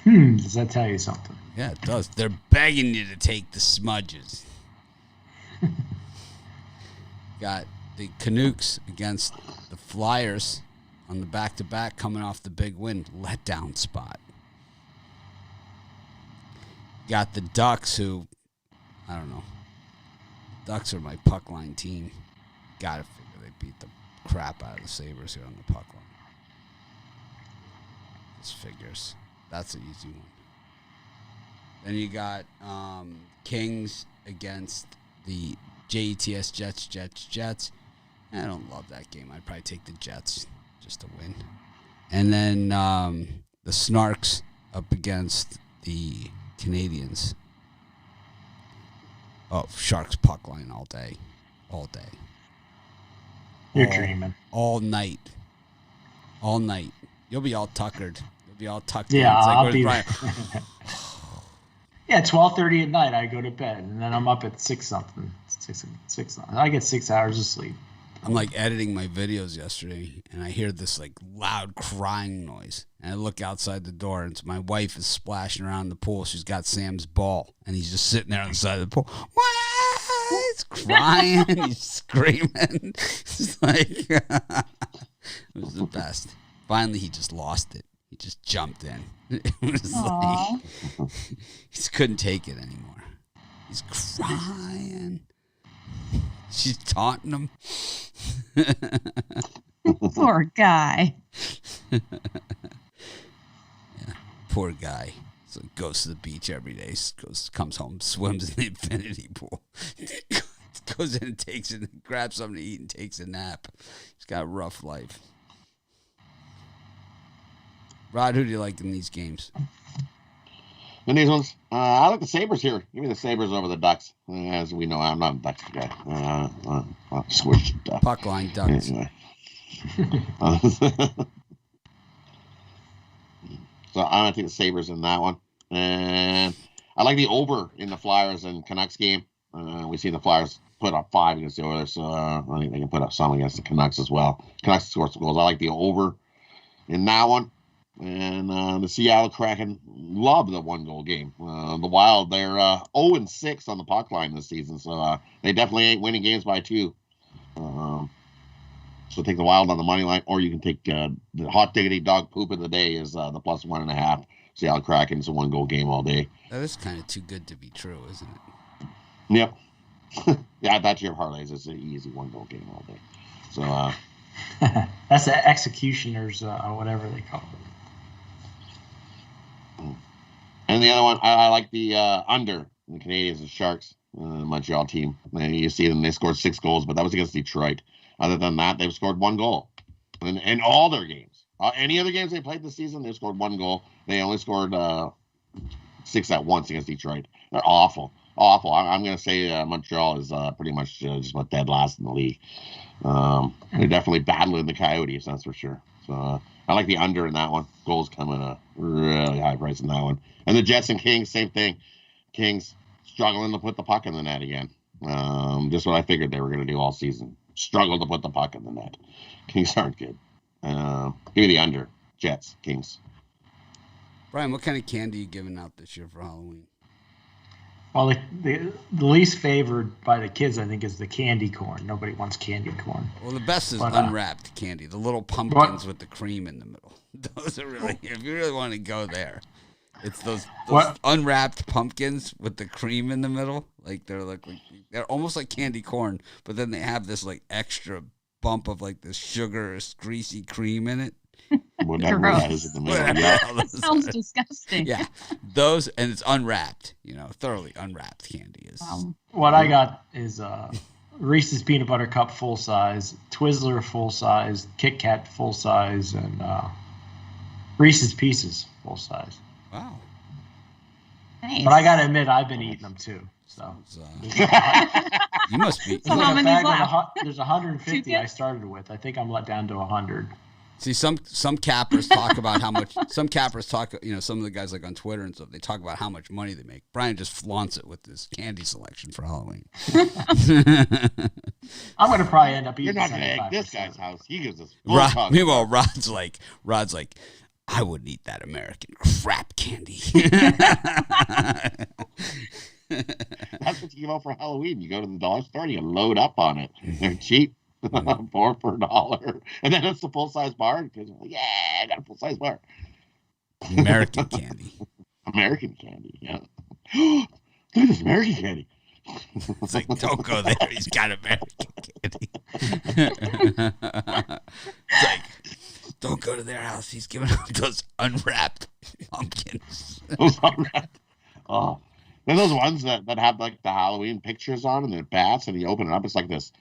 S2: Does that tell you something?
S1: Yeah, it does. They're begging you to take the Smudges. Got the Canucks against the Flyers on the back-to-back coming off the big win. Letdown spot. Got the Ducks who, I don't know. Ducks are my puck line team. Gotta figure they beat the crap out of the Sabres here on the puck line. Just figures. That's an easy one. Then you got Kings against the JETS Jets. I don't love that game. I'd probably take the Jets just to win. And then the Snarks up against the Canadians. Oh, Sharks puck line all day. All day.
S2: You're dreaming.
S1: All night. You'll be all tuckered. You'll be all tucked
S2: Yeah,
S1: in. It's
S2: I'll be.
S1: Brian?
S2: Yeah, 12:30 at night I go to bed, and then I'm up at 6 something. 6 something. I get 6 hours of sleep.
S1: I'm like editing my videos yesterday, and I hear this like loud crying noise. And I look outside the door, and my wife is splashing around the pool. She's got Sam's ball, and he's just sitting there on the side of the pool. He's crying, he's screaming. It's like it was the best. Finally, he just lost it. He just jumped in. It was like he just couldn't take it anymore. He's crying. She's taunting him.
S3: Poor guy.
S1: Yeah, poor guy. So goes to the beach every day. Comes home, swims in the infinity pool. Goes in and takes it, grabs something to eat, and takes a nap. He's got a rough life. Rod, who do you like in these games?
S4: In these ones, I like the Sabres here. Give me the Sabres over the Ducks. As we know, I'm not a Ducks guy. Squish Ducks.
S1: Puck line Ducks.
S4: Anyway. So I'm going to take the Sabres in that one. And I like the over in the Flyers and Canucks game. We've seen the Flyers put up 5 against the Oilers, so I think they can put up some against the Canucks as well. Canucks score some goals. I like the over in that one. And the Seattle Kraken love the 1-goal game. The Wild, they're 0-6 on the puck line this season, so they definitely ain't winning games by 2. So take the Wild on the money line, or you can take the hot diggity dog poop of the day is the plus 1.5. Seattle Kraken's a 1-goal game all day.
S1: That is kind of too good to be true, isn't it?
S4: Yep. Yeah, that's your parlays. It's an easy 1-goal game all day. So
S2: that's the executioners or whatever they call it.
S4: And the other one, I like the under the Canadians and Sharks, Montreal team. You see them; they scored 6 goals, but that was against Detroit. Other than that, they've scored 1 goal in all their games. Any other games they played this season, they've scored 1 goal. They only scored 6 at once against Detroit. They're awful. I'm going to say Montreal is pretty much just about dead last in the league. They're definitely battling the Coyotes, that's for sure. So I like the under in that one. Goals coming a really high price in that one. And the Jets and Kings, same thing. Kings struggling to put the puck in the net again. Just what I figured they were going to do all season. Struggle to put the puck in the net. Kings aren't good. Give me the under. Jets, Kings.
S1: Brian, what kind of candy are you giving out this year for Halloween?
S2: Well, the least favored by the kids, I think, is the candy corn. Nobody wants candy corn.
S1: Well, the best is
S2: But,
S1: unwrapped candy, the little pumpkins with the cream in the middle. Those are really, if you really want to go there, it's those unwrapped pumpkins with the cream in the middle. Like they're almost like candy corn, but then they have this like extra bump of like this sugar, greasy cream in it.
S4: Whatever that is in the middle.
S3: That sounds disgusting.
S1: Yeah, those, and it's unwrapped. Thoroughly unwrapped candy is.
S2: What I got is Reese's Peanut Butter Cup full size, Twizzler full size, Kit Kat full size, and Reese's Pieces full size.
S1: Wow.
S3: Nice.
S2: But I gotta admit, I've been eating them too. So
S1: you must be.
S3: So how many's left?
S2: There's 150 I started with. I think I'm let down to 100.
S1: See, some cappers talk about how much. Some cappers talk. Some of the guys like on Twitter and stuff. They talk about how much money they make. Brian just flaunts it with his candy selection for Halloween.
S2: I'm gonna probably end up eating.
S4: You're not gonna egg this guy's house. He gives us.
S1: Meanwhile, Rod's like, I wouldn't eat that American crap candy.
S4: That's what you give out for Halloween. You go to the dollar store and you load up on it. They're cheap. 4 for $1. And then it's the full-size bar. Because, yeah, I got a full-size bar.
S1: American candy.
S4: American candy, yeah. Look at this American candy.
S1: It's like, don't go there. He's got American candy. It's like, don't go to their house. He's giving out those unwrapped pumpkins.
S4: Those unwrapped. Oh. Then those ones that have like the Halloween pictures on and they're bats and you open it up, it's like this.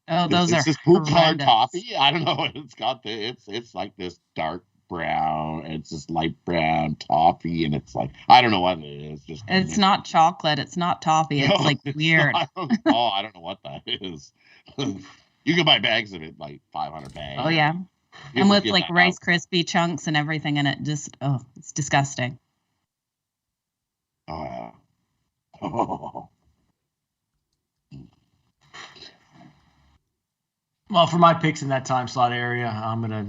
S3: Oh, those
S4: it's
S3: are
S4: this poop colored
S3: horrendous.
S4: toffee. I don't know. It's like this dark brown. It's this light brown toffee, and it's like I don't know what it is.
S3: It's not chocolate. It's not toffee. It's like weird.
S4: I don't know what that is. You can buy bags of it, like 500 bags.
S3: Oh yeah, and with like Rice Krispie chunks and everything in it. Just it's disgusting.
S4: Oh yeah. Oh.
S2: Well, for my picks in that time slot area, I'm gonna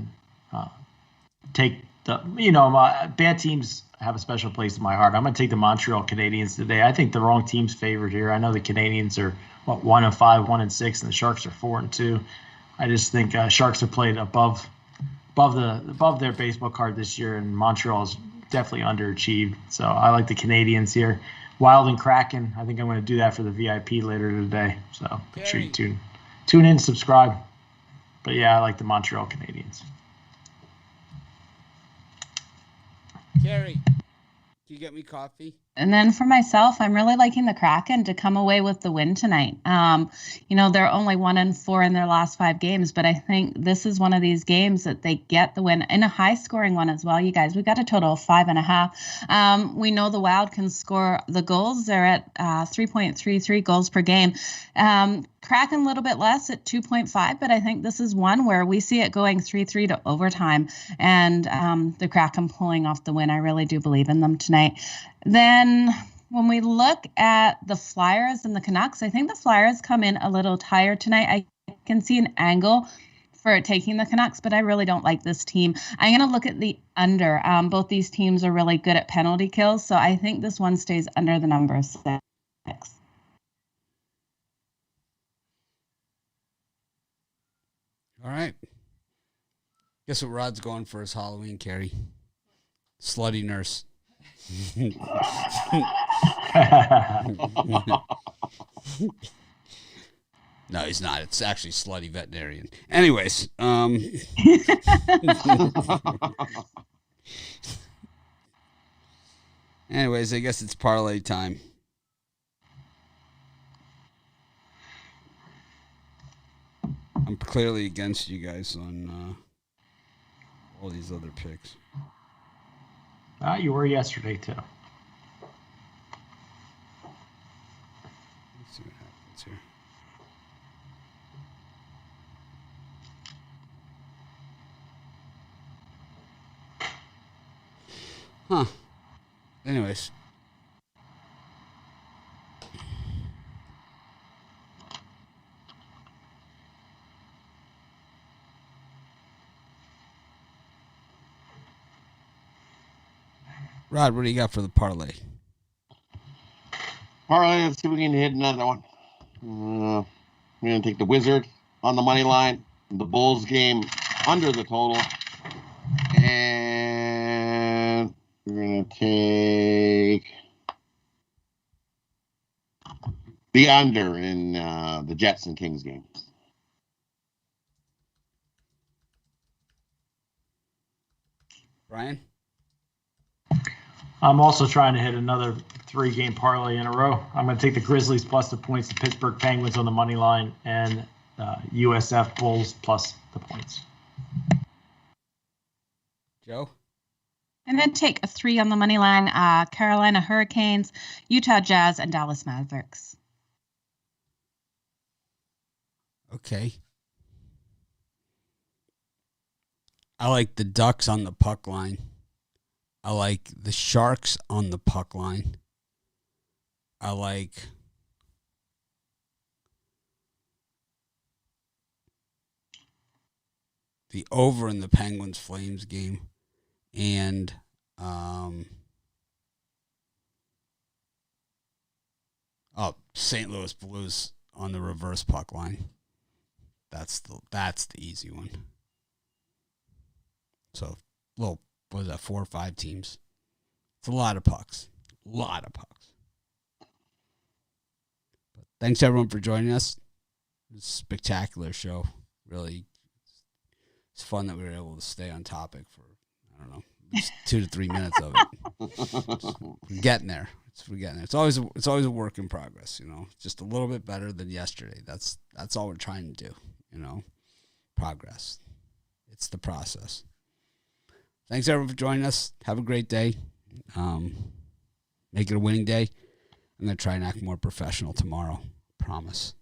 S2: take my bad teams have a special place in my heart. I'm gonna take the Montreal Canadiens today. I think the wrong team's favored here. I know the Canadiens are 1-5, 1-6, and the Sharks are 4-2. I just think Sharks are played above their baseball card this year, and Montreal is definitely underachieved. So I like the Canadiens here. Wild and Kraken. I think I'm going to do that for the VIP later today. So make sure you tune in, subscribe. But yeah, I like the Montreal Canadiens.
S1: Carrie, can you get me coffee?
S3: And then for myself, I'm really liking the Kraken to come away with the win tonight. They're only 1-4 in their last 5 games, but I think this is one of these games that they get the win in a high-scoring one as well. You guys, we got a total of 5.5. We know the Wild can score the goals. They're at 3.33 goals per game. Kraken a little bit less at 2.5, but I think this is one where we see it going 3-3 to overtime, and the Kraken pulling off the win. I really do believe in them tonight. Then when we look at the Flyers and the Canucks, I think the Flyers come in a little tired tonight. I can see an angle for taking the Canucks, but I really don't like this team. I'm going to look at the under. Both these teams are really good at penalty kills, so I think this one stays under the number 6.
S1: All right. Guess what Rod's going for his Halloween, Carrie? Slutty nurse. No, he's not. It's actually slutty veterinarian. Anyways, I guess it's parlay time. I'm clearly against you guys on all these other picks.
S2: You were yesterday, too.
S1: Let's see what happens here. Huh. Anyways. Rod, what do you got for the parlay?
S4: Parlay, let's see if we can hit another one. We're going to take the Wizard on the money line, the Bulls game under the total, and we're going to take the under in the Jets and Kings game.
S1: Brian?
S2: I'm also trying to hit another 3-game parlay in a row. I'm going to take the Grizzlies plus the points, the Pittsburgh Penguins on the money line, and USF Bulls plus the points.
S1: Joe?
S3: I'm going to take a 3 on the money line. Carolina Hurricanes, Utah Jazz, and Dallas Mavericks.
S1: Okay. I like the Ducks on the puck line. I like the Sharks on the puck line. I like the over in the Penguins Flames game. And St. Louis Blues on the reverse puck line. That's the easy one. So, what was that, 4 or 5 teams? It's a lot of pucks. But thanks, everyone, for joining us. It was a spectacular show. Really, it's fun that we were able to stay on topic for, I don't know, 2 to 3 minutes of it. We're getting there. It's always a work in progress, you know. Just a little bit better than yesterday. That's all we're trying to do, you know. Progress. It's the process. Thanks, everyone, for joining us. Have a great day. Make it a winning day. I'm going to try and act more professional tomorrow. Promise.